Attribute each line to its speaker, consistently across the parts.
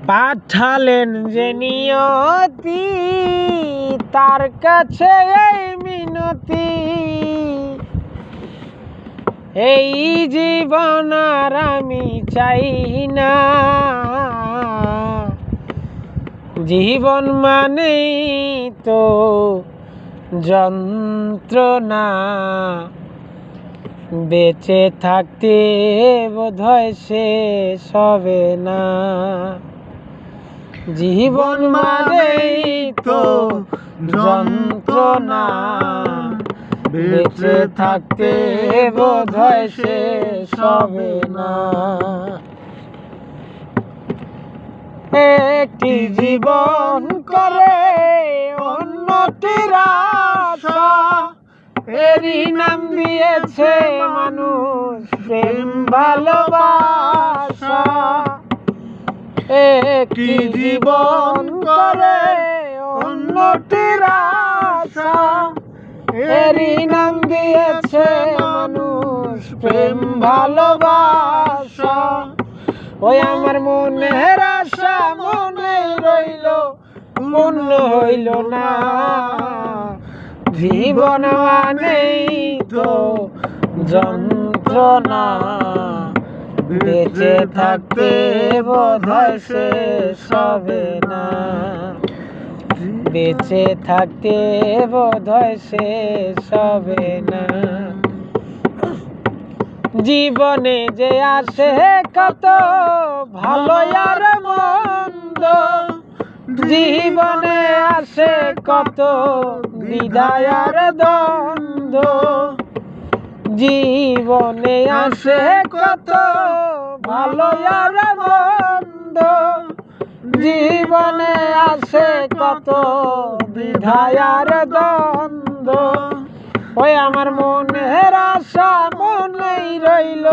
Speaker 1: পাঠালেন যে নিয়তি, তার কাছে এই মিনতি, এই জীবন আর আমি চাই না। জীবন মানেই তো যন্ত্রণা, বেঁচে থাকতে বোধহয় শেষ হবে না। জীবন মানেই তো যন্ত্রণা, বেঁচে থাকতে বোধহয় শেষ হবে না। একটি জীবন করে অন্যটির আশা, এরই নাম দিয়েছে মানুষ প্রেম ভালোবাসা। একটি জীবন করে অন্যটির আশা, এরই নাম দিয়েছে মানুষ প্রেম ভালোবাসা। ওই আমার মনের আশা মনে রইল, পূর্ণ হইল না। জীবন মানেই তো যন্ত্রণা, বেঁচে থাকতে বোধহয় শেষ হবে না। বেঁচে থাকতে বোধহয় শেষ হবে না। জীবনে যে আসে কত ভালো আর মন্দ, জীবনে আসে কত দ্বিধায় আর দ্বন্দ্ব। জীবনে আসে কত ভালো আর মন্দ, জীবনে আসে কত দ্বিধায় আর দ্বন্দ্ব। ওই আমার মনের আশা মনেই রইল,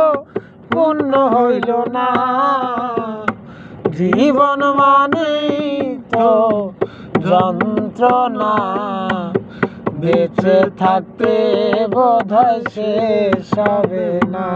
Speaker 1: পূর্ণ হইল না। জীবন মানেই তো যন্ত্রণা, বেঁচে থাকতে বোধহয় শেষ হবে না।